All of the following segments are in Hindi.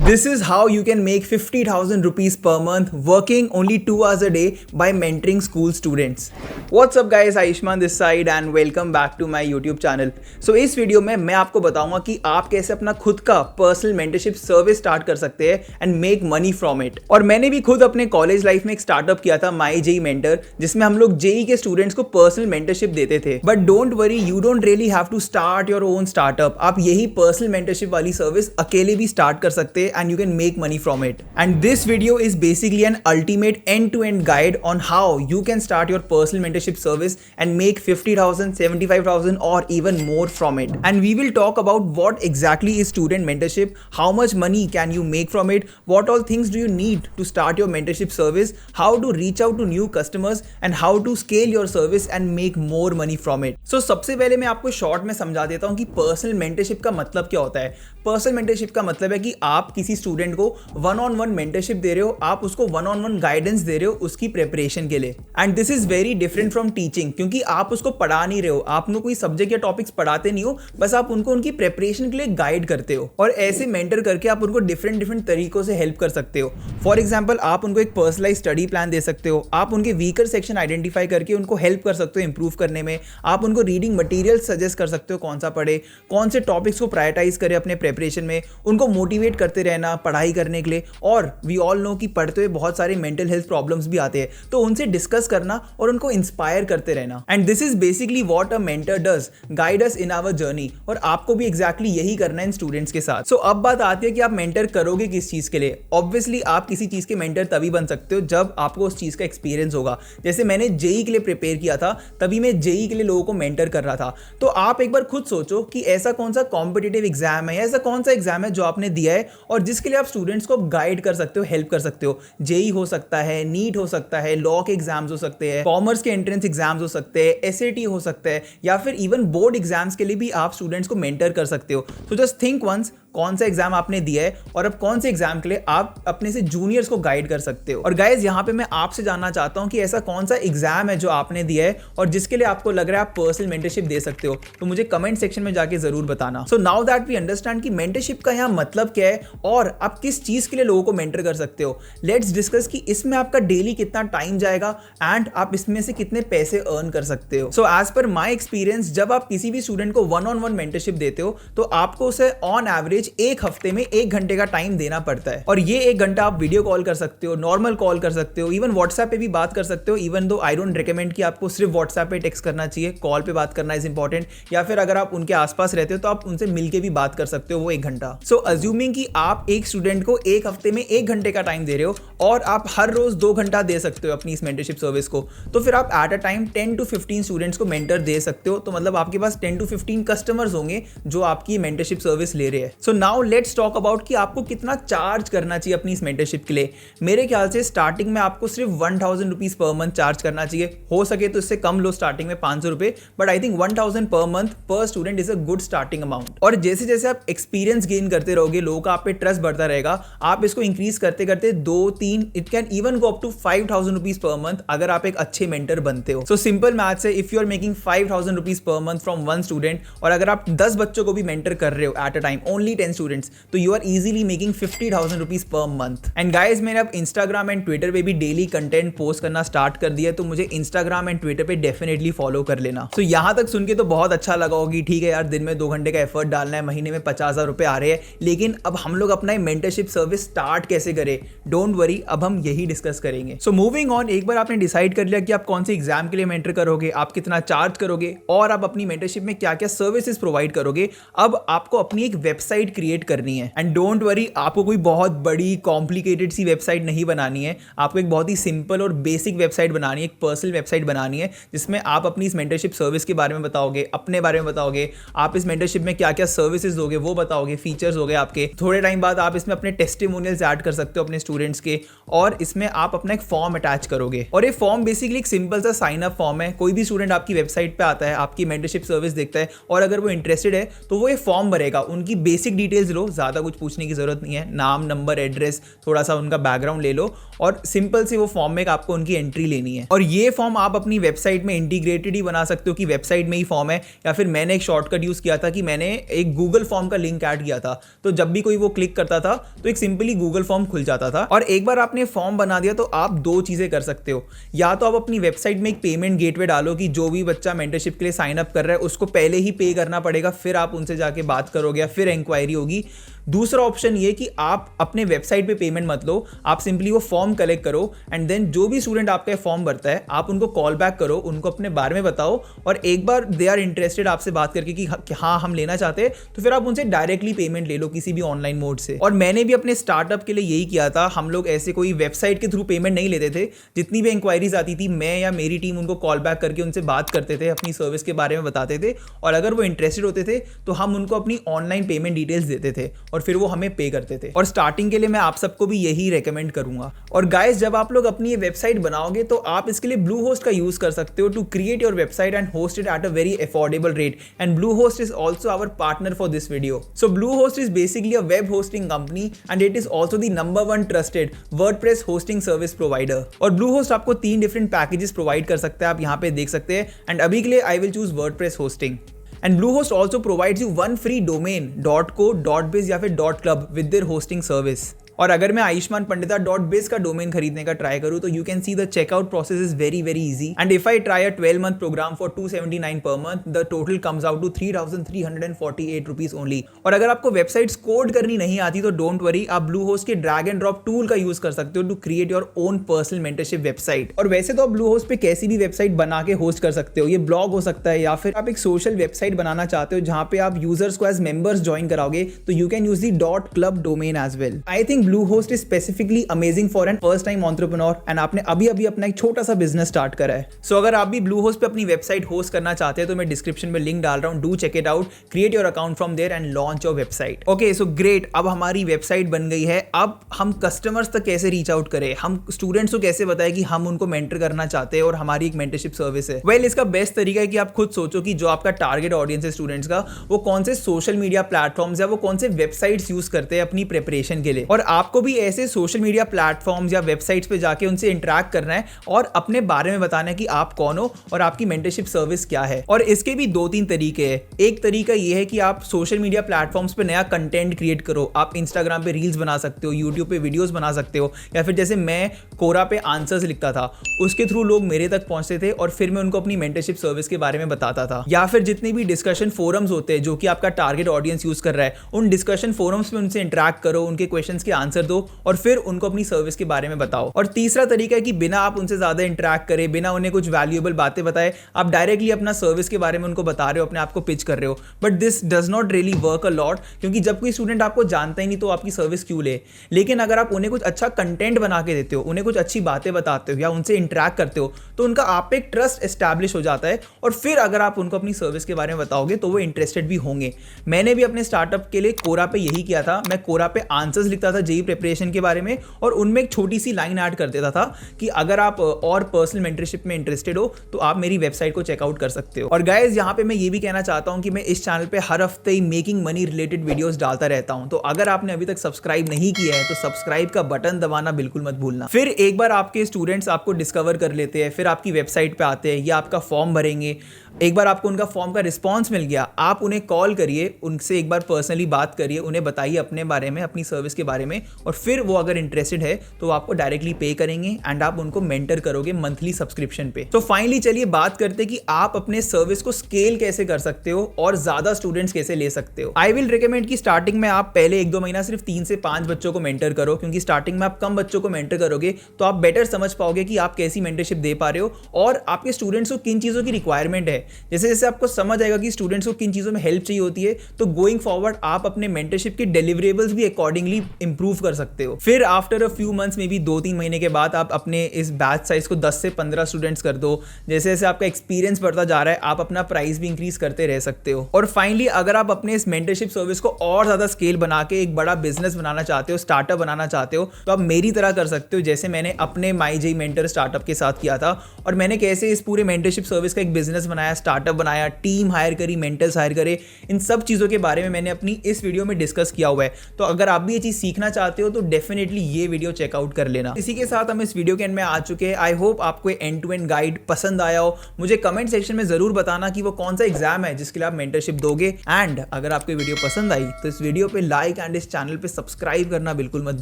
This is how you can make 50,000 rupees per month working only 2 hours a day by mentoring school students. What's up guys, Ayushman this side and welcome back to my YouTube channel. So इस वीडियो में मैं आपको बताऊंगा कि आप कैसे अपना खुद का पर्सनल मेंटरशिप सर्विस स्टार्ट कर सकते हैं and make money from it. और मैंने भी खुद अपने कॉलेज लाइफ में एक स्टार्टअप किया था माई जेई मेंटर, जिसमें हम लोग जेई के स्टूडेंट्स को पर्सनल मेंटरशिप देते थे। But don't worry, you don't really have to start your own startup. आप यही पर्सनल मेंटरशिप वाली सर्विस अकेले भी स्टार्ट कर सकते हैं and you can make money from it. And this video is basically an ultimate end-to-end guide on how you can start your personal mentorship service and make 50,000, 75,000 or even more from it. And we will talk about what exactly is student mentorship, how much money can you make from it, what all things do you need to start your mentorship service, how to reach out to new customers and how to scale your service and make more money from it. So सबसे पहले मैं आपको शॉर्ट में समझा देता हूँ कि पर्सनल मेंटरशिप का मतलब क्या होता है। पर्सनल मेंटरशिप का मतलब है कि आप किसी स्टूडेंट को वन ऑन वन मेंटरशिप दे रहे हो, आप उसको वन ऑन वन गाइडेंस दे रहे हो उसकी प्रिपरेशन के लिए। And this is very different from teaching, क्योंकि आप उसको पढ़ा नहीं रहे हो, आप उनको कोई सब्जेक्ट या टॉपिक्स पढ़ाते नहीं हो, बस आप उनको उनकी प्रिपरेशन के लिए गाइड करते हो। और ऐसे मेंटर करके आप उनको डिफरेंट तरीकों से हेल्प कर सकते हो। फॉर एग्जाम्पल, आप उनको एक पर्सनलाइज स्टडी प्लान दे सकते हो, आप उनके वीकर सेक्शन आइडेंटिफाई करके उनको हेल्प कर सकते हो इंप्रूव करने में, आप उनको रीडिंग मटीरियल सजेस्ट कर सकते हो कौन सा पढ़े, कौन से टॉपिक्स को प्रायोरिटाइज करें अपने प्रिपरेशन में, उनको मोटिवेट करते रहना पढ़ाई करने के लिए। और वी ऑल नो कि पढ़ते हुए बहुत सारे मेंटल हेल्थ प्रॉब्लम्स भी आते हैं, तो उनसे डिस्कस करना और उनको इंस्पायर करते रहना। And this is basically what a mentor does, guide us in our journey. और आपको भी एग्जैक्टली यही करना है इन स्टूडेंट्स के साथ। सो अब बात आती है कि आप मेंटर करोगे किस चीज के लिए। ऑब्वियसली आप किसी चीज के मेंटर तभी बन सकते हो जब आपको उस चीज का एक्सपीरियंस होगा। जैसे मैंने जेई के लिए प्रिपेयर किया था, तभी मैं जेई के लिए लोगों को मेंटर कर रहा था। तो आप एक बार खुद सोचो कि ऐसा कौन सा कॉम्पिटिटिव एग्जाम है या ऐसा कौन सा एग्जाम है जो आपने दिया है और जिसके लिए आप स्टूडेंट्स को गाइड कर सकते हो, हेल्प कर सकते हो। जेई हो सकता है, नीट हो सकता है, लॉ के एग्जाम्स हो सकते हैं, कॉमर्स के एंट्रेंस एग्जाम्स हो सकते हैं, एसएटी हो सकता है, या फिर इवन बोर्ड एग्जाम्स के लिए भी आप स्टूडेंट्स को मेंटर कर सकते हो। सो जस्ट थिंक वंस, कौन सा एग्जाम आपने दिया है और अब कौन से एग्जाम के लिए आप अपने से जूनियर्स को गाइड कर सकते हो। और गाइज, यहाँ पे मैं आपसे जानना चाहता हूँ कि ऐसा कौन सा एग्जाम है जो आपने दिया है और जिसके लिए आपको लग रहा है आप पर्सनल मेंटरशिप दे सकते हो, तो मुझे कमेंट सेक्शन में जाके जरूर बताना। So now that we understand कि मेंटरशिप का यहाँ मतलब क्या है और आप किस चीज के लिए लोगों को मेंटर कर सकते हो, लेट्स डिस्कस कि इसमें आपका डेली कितना टाइम जाएगा एंड आप इसमें से कितने पैसे अर्न कर सकते हो। So as per my experience, जब आप किसी भी स्टूडेंट को वन ऑन वन मेंटरशिप देते हो तो आपको उसे ऑन एवरेज एक हफ्ते में 1 घंटे का टाइम देना पड़ता है। और ये 1 घंटा आप वीडियो कॉल कर सकते हो, नॉर्मल कॉल कर सकते हो, इवन व्हाट्सएप पे भी बात कर सकते हो। Even though I don't recommend कि आपको सिर्फ व्हाट्सएप पे टेक्स्ट करना चाहिए, कॉल पे बात करना इज इंपॉर्टेंट। या फिर अगर आप उनके आसपास रहते हो तो आप उनसे मिलके भी बात कर सकते हो वो 1 घंटा। सो अज्यूमिंग कि आप एक स्टूडेंट को एक हफ्ते में 1 घंटे का टाइम दे रहे हो और आप हर रोज 2 घंटा दे सकते हो अपनी इस मेंटरशिप सर्विस को, तो फिर आप eight a time 10 to 15 students को मेंटर दे सकते हो। तो मतलब आपके पास 10 to 15 कस्टमर्स होंगे जो आपकी मेंटरशिप सर्विस ले रहे हैं। So now let's talk about कि आपको कितना चार्ज करना चाहिए अपनी इस मेंटरशिप के लिए। मेरे ख्याल से स्टार्टिंग में आपको सिर्फ 1000 रुपीज पर मंथ चार्ज करना चाहिए। हो सके तो इससे कम लो, स्टार्टिंग में 500 रुपए, but I think 1000 per month पर student is a good starting amount. और जैसे जैसे आप एक्सपीरियंस गेन करते रहोगे, लोगों का आप पे ट्रस्ट बढ़ता रहेगा, आप इसको इंक्रीज करते करते 2-3, it can even go up to 5000 rupees per month अगर आप एक अच्छे मेंटर बनते हो। सो सिंपल मैथ्स है, if you are making 5000 rupees per month from one student और अगर आप 10 बच्चों को भी मेंटर कर रहे हो at a time, only 10 students, तो you are easily making 50,000 rupees per month. And guys, मैंने अब इंस्टाग्राम एंड ट्विटर पे भी डेली कंटेंट पोस्ट करना स्टार्ट कर दिया, तो मुझे इंस्टाग्राम एंड ट्विटर पे डेफिनेटली फॉलो कर लेना। तो यहां तक सुन के तो बहुत अच्छा लगा होगी, ठीक है यार, दिन में 2 घंटे का एफर्ट डालना है, महीने में 50,000 रुपए आ रहे हैं, लेकिन अब हम लोग अपना मेंटरशिप सर्विस स्टार्ट कैसे करें? डोंट वरी, अब हम यही डिस्कस करेंगे। सो मूविंग ऑन, एक बार आपने डिसाइड कर लिया कि आप कौन से एग्जाम के लिए मेंटर करोगे, आप कितना चार्ज करोगे और आप अपनी मेंटरशिप में क्या क्या सर्विसेज प्रोवाइड करोगे, अब आपको अपनी एक वेबसाइट क्रिएट करनी है। एंड डोंट वरी, आपको कोई बहुत बड़ी कॉम्प्लिकेटेड सी वेबसाइट नहीं बनानी है, आपको एक बहुत ही सिंपल और बेसिक वेबसाइट बनानी है, एक पर्सनल वेबसाइट बनानी है जिसमें आप अपनी इस मेंटरशिप सर्विस के बारे में बताओगे, अपने बारे में बताओगे, आप इस मेंटरशिप में क्या क्या सर्विसेज दोगे वो बताओगे, फीचर्स हो गए आपके। थोड़े टाइम बाद आप इसमें अपने टेस्टिमोनियल्स ऐड कर सकते हो अपने स्टूडेंट्स के, और इसमें आप अपना एक फॉर्म अटैच करोगे। और ये फॉर्म बेसिकली एक सिंपल सा साइन अप फॉर्म है। कोई भी स्टूडेंट आपकी वेबसाइट पे आता है, आपकी मेंटरशिप सर्विस देखता है और अगर वो इंटरेस्टेड है तो वो ये फॉर्म भरेगा, उनकी बेसिक डिटेल्स लो, ज़्यादा कुछ पूछने की ज़रूरत नहीं है, नाम, नंबर, एड्रेस, थोड़ा सा उनका बैकग्राउंड ले लो और सिंपल से वो फॉर्म में आपको उनकी एंट्री लेनी है। और ये फॉर्म आप अपनी वेबसाइट में इंटीग्रेटेड ही बना सकते हो कि वेबसाइट में ही फॉर्म है, या फिर मैंने एक शॉर्टकट यूज़ किया था कि मैंने एक गूगल फॉर्म का लिंक ऐड किया था, तो जब भी कोई वो क्लिक करता था तो एक सिंपली गूगल फॉर्म खुल जाता था। और एक बार आपने फॉर्म बना दिया तो आप दो चीज़ें कर सकते हो, या तो आप अपनी वेबसाइट में एक पेमेंट गेटवे डालो कि जो भी बच्चा मेंटरशिप के लिए साइन अप कर रहा है उसको पहले ही पे करना पड़ेगा, फिर आप उनसे जाके बात करोगे या फिर इंक्वायरी होगी। दूसरा ऑप्शन ये कि आप अपने वेबसाइट पे पेमेंट मत लो, आप सिंपली वो फॉर्म कलेक्ट करो एंड देन जो भी स्टूडेंट आपका फॉर्म भरता है आप उनको कॉल बैक करो, उनको अपने बारे में बताओ और एक बार दे आर इंटरेस्टेड आपसे बात करके कि हाँ हम लेना चाहते हैं, तो फिर आप उनसे डायरेक्टली पेमेंट ले लो किसी भी ऑनलाइन मोड से। और मैंने भी अपने स्टार्टअप के लिए यही किया था, हम लोग ऐसे कोई वेबसाइट के थ्रू पेमेंट नहीं लेते थे, जितनी भी इंक्वायरीज आती थी मैं या मेरी टीम उनको कॉल बैक करके उनसे बात करते थे, अपनी सर्विस के बारे में बताते थे और अगर वो इंटरेस्टेड होते थे तो हम उनको अपनी ऑनलाइन पेमेंट डिटेल्स देते थे और फिर वो हमें पे करते थे। और स्टार्टिंग के लिए मैं आप सबको भी यही रेकमेंड करूंगा। और गाइस, जब आप लोग अपनी ये वेबसाइट बनाओगे तो आप इसके लिए ब्लूहोस्ट का यूज कर सकते हो to create your website and host it at a very affordable rate, and Bluehost is also our partner for this video. So Bluehost is basically a web hosting company and it is also the number 1 trusted WordPress hosting service provider. और ब्लूहोस्ट आपको 3 डिफरेंट पैकेजेस प्रोवाइड कर सकता है, आप यहाँ पे देख सकते हैं। एंड अभी के लिए I will choose WordPress hosting. And Bluehost also provides you one free domain .co, .biz या फिर .club with their hosting service। और अगर मैं आयुष्मान पंडिता .biz का डोमेन खरीदने का ट्राई करूँ तो you can see the checkout process is very very easy, and if I try a 12-month program for 279 per month, the total comes out to 3,348 rupees only. और अगर आपको वेबसाइट्स कोड करनी नहीं आती तो डोंट वरी, आप ब्लूहोस्ट के ड्रैग एंड ड्रॉप टूल का यूज कर सकते हो to create your own personal mentorship website. और वैसे तो आप ब्लूहोस्ट पे कैसी भी वेबसाइट बना के होस्ट कर सकते हो, ये ब्लॉग हो सकता है या फिर आप एक सोशल वेबसाइट बनाना चाहते हो जहां पे आप यूजर्स को एज मेंबर्स ज्वाइन कराओगे तो you can use the .club domain as well. I think Bluehost is specifically amazing for an first time entrepreneur and आपने अभी अभी अपना एक छोटा सा बिजनेस स्टार्ट करा है। सो अगर आप भी ब्लूहोस्ट पे अपनी वेबसाइट होस्ट करना चाहते हैं तो मैं डिस्क्रिप्शन में लिंक डाल रहा हूं, do check it out, create your account from there and launch your website. Okay, so great, अब हमारी वेबसाइट बन गई है। अब हम कस्टमर्स तक कैसे रीच आउट करें, हम स्टूडेंट्स को कैसे बताएं कि हम उनको मेंटर करना चाहते हैं और हमारी एक मेंटरशिप सर्विस है। वेल, इसका बेस्ट तरीका है कि आप खुद सोचो कि जो आपका टारगेट ऑडियंस है स्टूडेंट्स का, वो कौन से सोशल मीडिया प्लेटफॉर्म्स या वो कौन से वेबसाइट्स यूज करते हैं अपनी प्रिपरेशन के लिए। और आपको भी ऐसे सोशल मीडिया प्लेटफॉर्म्स या वेबसाइट्स पे जाके उनसे इंटरेक्ट करना है और अपने बारे में बताना है कि आप कौन हो और आपकी मेंटरशिप सर्विस क्या है। और इसके भी 2-3 तरीके हैं। एक तरीका ये है कि आप सोशल मीडिया प्लेटफॉर्म्स पे नया कंटेंट क्रिएट करो, आप इंस्टाग्राम पे रील्स बना सकते हो, यूट्यूब पे वीडियोस बना सकते हो, या फिर जैसे मैं कोरा पे आंसर्स लिखता था, उसके थ्रू लोग मेरे तक पहुंचते थे और फिर मैं उनको अपनी मेंटरशिप सर्विस के बारे में बताता था। या फिर जितने भी डिस्कशन फोरम्स होते हैं जो कि आपका टारगेट ऑडियंस यूज कर रहा है, उन डिस्कशन फोरम्स में उनसे इंटरेक्ट करो, उनके क्वेश्चंस के आंसर दो और फिर उनको अपनी सर्विस के बारे में बताओ। और तीसरा तरीका है कि बिना आप उनसे ज्यादा इंटरेक्ट करें, बिना उन्हें कुछ वैल्यूएबल बातें बताए, आप डायरेक्टली अपना सर्विस के बारे में उनको बता रहे हो, अपने आप को पिच कर रहे हो। But this does not really work a lot, क्योंकि जब कोई स्टूडेंट आपको जानता ही नहीं तो आपकी सर्विस क्यों ले। लेकिन अगर आप उन्हें कुछ अच्छा कंटेंट बना के देते हो, उन्हें कुछ अच्छी बातें बताते हो या उनसे इंटरेक्ट करते हो, तो उनका आप पे एक ट्रस्ट एस्टैब्लिश हो जाता है और फिर अगर आप उनको अपनी सर्विस के बारे में बताओगे तो वो इंटरेस्टेड भी होंगे। मैंने भी अपने स्टार्टअप के लिए कोरा पे यही किया था। मैं कोरा पे आंसर्स लिखता था जेईई प्रिपरेशन के बारे में और उनमें एक छोटी सी लाइन ऐड कर देता था कि अगर आप और पर्सनल मेंटरशिप में इंटरेस्टेड हो तो आप मेरी वेबसाइट को चेकआउट कर सकते हो। और गाइस, यहाँ पे मैं ये भी कहना चाहता हूँ कि मैं इस चैनल पे हर हफ्ते ही मेकिंग मनी रिलेटेड वीडियोस डालता रहता हूँ, तो अगर आपने अभी तक सब्सक्राइब नहीं किया है तो सब्सक्राइब का बटन दबाना बिल्कुल मत भूलना। फिर एक बार आपके स्टूडेंट्स आपको डिस्कवर कर लेते हैं, फिर आपकी वेबसाइट पे आते हैं या आपका फॉर्म भरेंगे, एक बार आपको उनका फॉर्म का रिस्पॉन्स मिल गया, आप उन्हें कॉल करिए, उनसे एक बार पर्सनली बात करिए, उन्हें बताइए अपने बारे में, अपनी सर्विस के बारे में, और फिर वो अगर इंटरेस्टेड है तो आपको डायरेक्टली पे करेंगे एंड आप उनको मेंटर करोगे मंथली सब्सक्रिप्शन पे। तो फाइनली चलिए बात करते हैं कि आप अपने सर्विस को स्केल कैसे कर सकते हो और ज्यादा स्टूडेंट्स कैसे ले सकते हो। आई विल रिकमेंड कि स्टार्टिंग में आप पहले 1-2 महीना सिर्फ 3 से 5 बच्चों को मेंटर करो, क्योंकि स्टार्टिंग में आप कम बच्चों को मेंटर करोगे तो आप बेटर समझ पाओगे कि आप कैसी मेंटरशिप दे पा रहे हो और आपके स्टूडेंट्स को किन चीजों की रिक्वायरमेंट है। जैसे जैसे आपको समझ आएगा कि स्टूडेंट्स को किन चीजों में हेल्प चाहिए होती है, तो गोइंग फॉरवर्ड आप अपने मेंटरशिप के डिलीवरेबल्स भी अकॉर्डिंगली इंप्रूव इंप्रूव कर सकते हो। फिर आफ्टर अ फ्यू मंथ्स में भी 2-3 महीने के बाद आप अपने इस बैच साइज को 10 से 15 स्टूडेंट्स कर दो। जैसे जैसे आपका एक्सपीरियंस बढ़ता जा रहा है आप अपना प्राइस भी इंक्रीज करते रह सकते हो। और फाइनली अगर आप अपने इस मेंटरशिप सर्विस को और ज़्यादा स्केल बना के एक बड़ा बिजनेस बनाना चाहते हो, स्टार्टअप बनाना चाहते हो, तो आप मेरी तरह कर सकते हो जैसे मैंने अपने माई मेंटर स्टार्टअप के साथ किया था। और मैंने कैसे इस पूरे मेंटरशिप सर्विस का एक बिजनेस बनाया, स्टार्टअप बनाया, टीम हायर करी, मेंटर्स हायर करे, इन सब चीज़ों के बारे में मैंने अपनी इस वीडियो में डिस्कस किया हुआ है। तो अगर आप भी ये चीज़ सीखना चाहते हो तो डेफिनेटली ये वीडियो चेकआउट कर लेना। इसी के साथ हम इस वीडियो के एंड में आ चुके हैं। आई होप आपको एंड टू एंड गाइड पसंद आया हो। मुझे कमेंट सेक्शन में जरूर बताना कि वो कौन सा एग्जाम है जिसके लिए आप मेंटरशिप दोगे। एंड अगर आपको वीडियो पसंद आई तो इस वीडियो पे लाइक एंड इस चैनल पे सब्सक्राइब करना बिल्कुल मत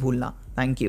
भूलना। Thank you.